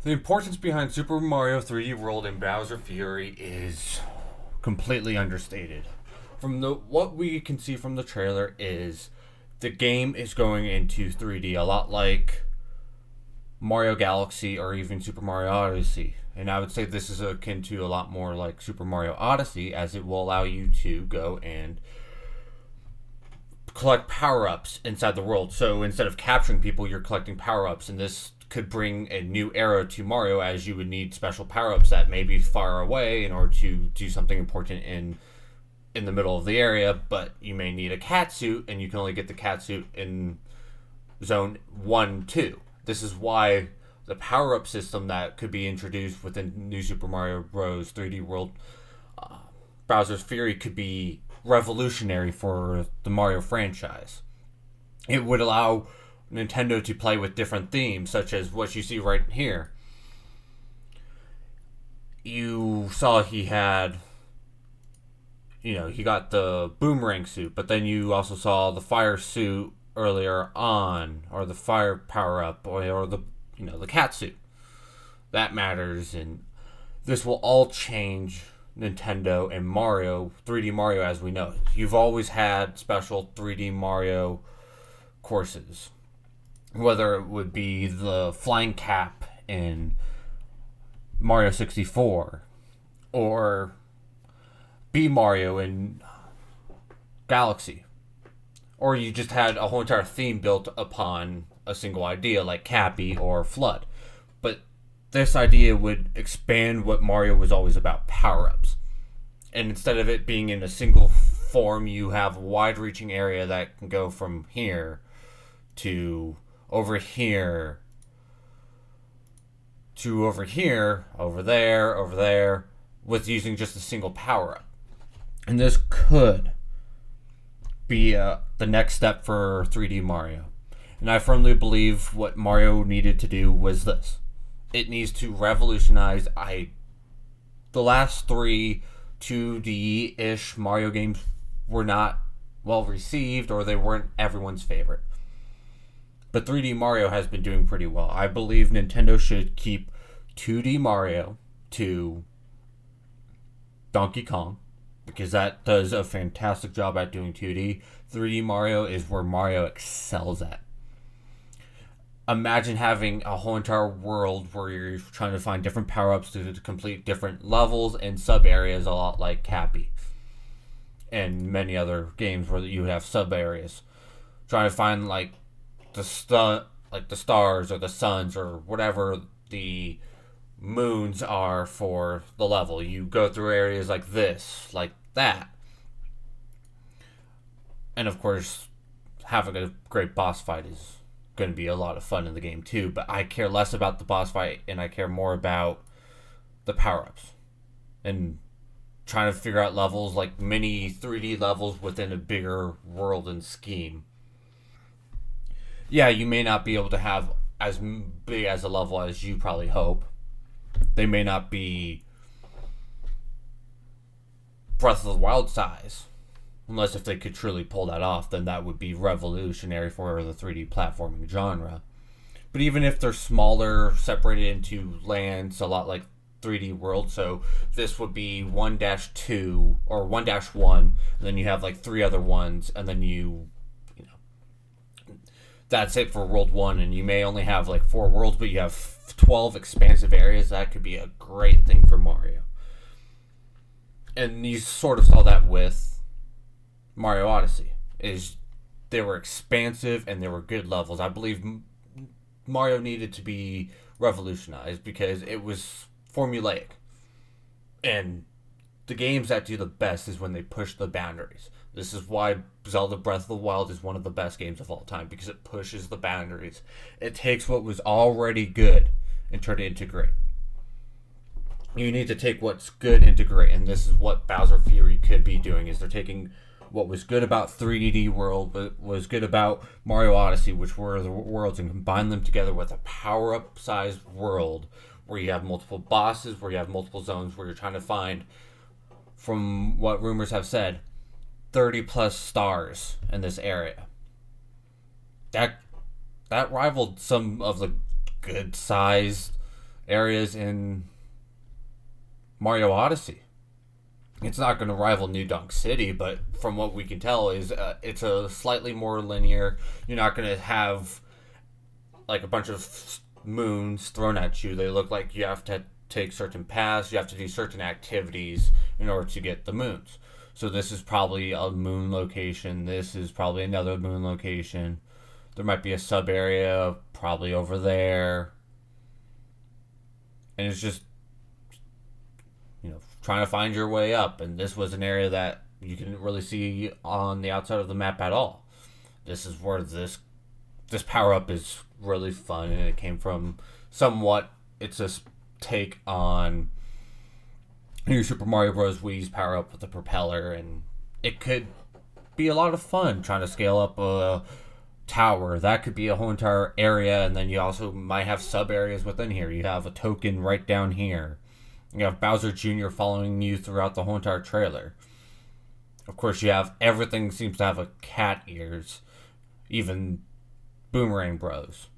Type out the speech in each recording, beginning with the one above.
The importance behind Super Mario 3D World and Bowser Fury is completely understated. From the what we can see from the trailer is the game is going into 3D a lot like Mario Galaxy or even Super Mario Odyssey. And I would say this is akin to a lot more like Super Mario Odyssey, as it will allow you to go and collect power ups inside the world. So instead of capturing people, you're collecting power ups, and this could bring a new era to Mario, as you would need special power ups that may be far away in order to do something important in the middle of the area. But you may need a cat suit, and you can only get the cat suit in zone 1-2. This is why the power up system that could be introduced within New Super Mario Bros. 3D World, Bowser's Fury, could be revolutionary for the Mario franchise. It would allow Nintendo to play with different themes, such as what you see right here. You saw he had, he got the boomerang suit, but then you also saw the fire suit earlier on, or the fire power up, or the the cat suit. That matters, and this will all change Nintendo and Mario, 3D Mario as we know it. You've always had special 3D Mario courses, whether it would be the flying cap in Mario 64 or B Mario in Galaxy, or you just had a whole entire theme built upon a single idea like Cappy or Flood. But this idea would expand what Mario was always about, power-ups. And instead of it being in a single form, you have a wide-reaching area that can go from here to over here to over here, over there, with using just a single power-up. And this could be the next step for 3D Mario. And I firmly believe what Mario needed to do was this. It needs to revolutionize the last three 2D-ish Mario games were not well received, or they weren't everyone's favorite. But 3D Mario has been doing pretty well. I believe Nintendo should keep 2D Mario to Donkey Kong, because that does a fantastic job at doing 2D. 3D Mario is where Mario excels at. Imagine having a whole entire world where you're trying to find different power-ups to complete different levels and sub-areas, a lot like Cappy and many other games where you have sub-areas. Trying to find like the stars or the suns or whatever the moons are for the level. You go through areas like this, like that. And of course, having a great boss fight is going to be a lot of fun in the game too, but I care less about the boss fight and I care more about the power-ups and trying to figure out levels, like mini 3D levels within a bigger world and scheme. Yeah, you may not be able to have as big as a level as you probably hope. They may not be Breath of the Wild size, unless if they could truly pull that off, then that would be revolutionary for the 3D platforming genre. But even if they're smaller, separated into lands, a lot like 3D World, so this would be 1-2 or 1-1, and then you have like three other ones, and then that's it for World 1, and you may only have like 4 worlds, but you have 12 expansive areas. That could be a great thing for Mario. And you sort of saw that with Mario Odyssey. They were expansive and they were good levels. I believe Mario needed to be revolutionized because it was formulaic. And the games that do the best is when they push the boundaries. This is why Zelda Breath of the Wild is one of the best games of all time, because it pushes the boundaries. It takes what was already good and turn it into great. You need to take what's good into great, and this is what Bowser Fury could be doing, is they're taking what was good about 3D World, but was good about Mario Odyssey, which were the worlds, and combine them together with a power-up sized world where you have multiple bosses, where you have multiple zones, where you're trying to find, from what rumors have said, 30 plus stars in this area. That rivaled some of the good sized areas in Mario Odyssey. It's not going to rival New Donk City, but from what we can tell, is it's a slightly more linear. You're not going to have like a bunch of moons thrown at you. They look like you have to take certain paths, you have to do certain activities in order to get the moons. So this is probably a moon location. This is probably another moon location. There might be a sub area probably over there. And it's just, trying to find your way up. And this was an area that you couldn't really see on the outside of the map at all. This is where this power up is really fun, and it came from somewhat. It's a take on New Super Mario Bros. Wii's power up with the propeller, and it could be a lot of fun trying to scale up a tower. That could be a whole entire area, and then you also might have sub areas within here. You have a token right down here. You have Bowser Jr. following you throughout the whole entire trailer. Of course, you have everything seems to have a cat ears, even Boomerang Bros.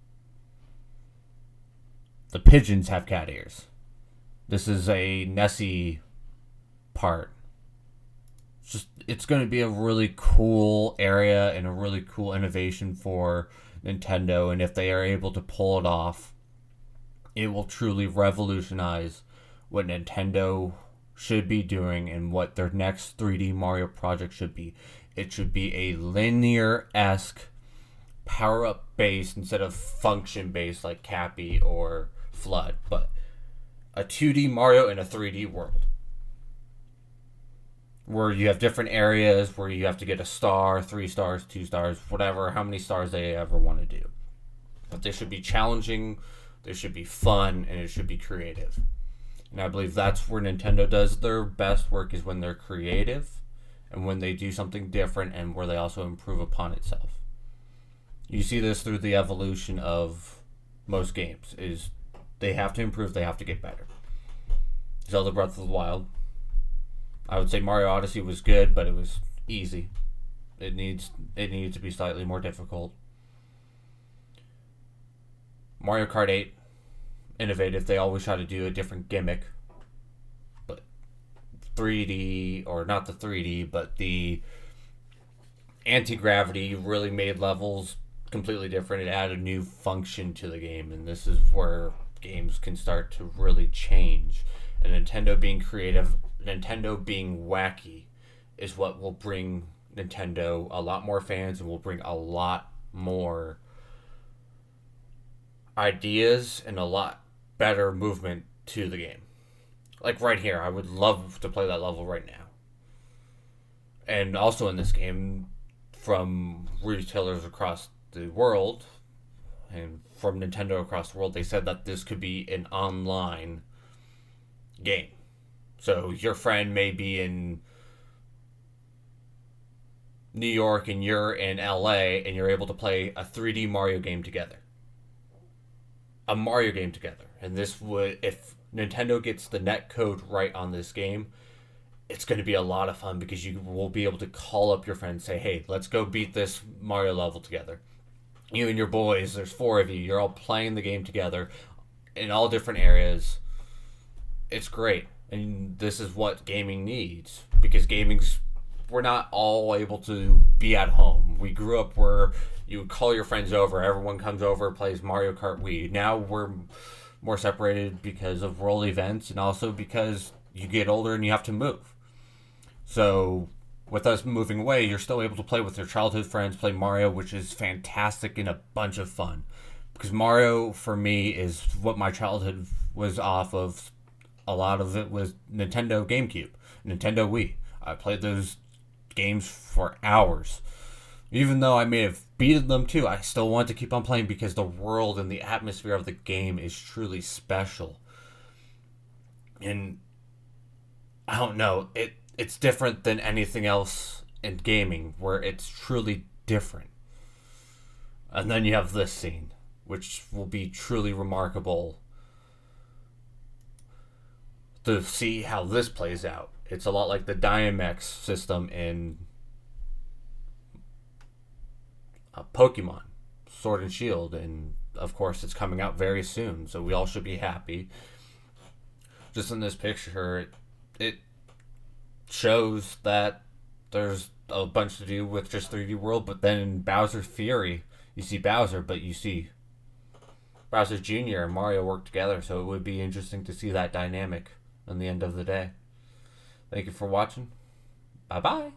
The pigeons have cat ears. This is a Nessie part. It's going to be a really cool area and a really cool innovation for Nintendo, and if they are able to pull it off, it will truly revolutionize what Nintendo should be doing and what their next 3D Mario project should be. It should be a linear-esque power-up based instead of function based like Cappy or Flood, but a 2D Mario in a 3D world where you have different areas where you have to get a star, 3 stars, 2 stars, whatever, how many stars they ever want to do. But they should be challenging, they should be fun, and it should be creative. And I believe that's where Nintendo does their best work, is when they're creative and when they do something different and where they also improve upon itself. You see this through the evolution of most games, is they have to improve, they have to get better. Zelda Breath of the Wild, I would say Mario Odyssey was good, but it was easy. It needs to be slightly more difficult. Mario Kart 8, innovative. They always try to do a different gimmick. But 3D, or not the 3D, but the anti-gravity really made levels completely different. It added a new function to the game, and this is where games can start to really change. And Nintendo being creative, Nintendo being wacky, is what will bring Nintendo a lot more fans and will bring a lot more ideas and a lot better movement to the game. Like right here, I would love to play that level right now. And also in this game, from retailers across the world and from Nintendo across the world, they said that this could be an online game. So your friend may be in New York and you're in LA, and you're able to play a 3D Mario game together. A Mario game together. And this would, if Nintendo gets the net code right on this game, it's going to be a lot of fun, because you will be able to call up your friend and say, hey, let's go beat this Mario level together. You and your boys, there's 4 of you, you're all playing the game together in all different areas. It's great. And this is what gaming needs, because we're not all able to be at home. We grew up where you would call your friends over, everyone comes over, plays Mario Kart Wii. Now we're more separated because of world events, and also because you get older and you have to move. So with us moving away, you're still able to play with your childhood friends, play Mario, which is fantastic and a bunch of fun. Because Mario, for me, is what my childhood was off of. A lot of it was Nintendo GameCube, Nintendo Wii. I played those games for hours. Even though I may have beaten them too, I still want to keep on playing, because the world and the atmosphere of the game is truly special. And I don't know, it's different than anything else in gaming, where it's truly different. And then you have this scene, which will be truly remarkable to see how this plays out. It's a lot like the Dynamax system in Pokemon, Sword and Shield, and of course, it's coming out very soon, so we all should be happy. Just in this picture, it shows that there's a bunch to do with just 3D World, but then in Bowser Fury, you see Bowser, but you see Bowser Jr. and Mario work together, so it would be interesting to see that dynamic in the end of the day. Thank you for watching. Bye-bye.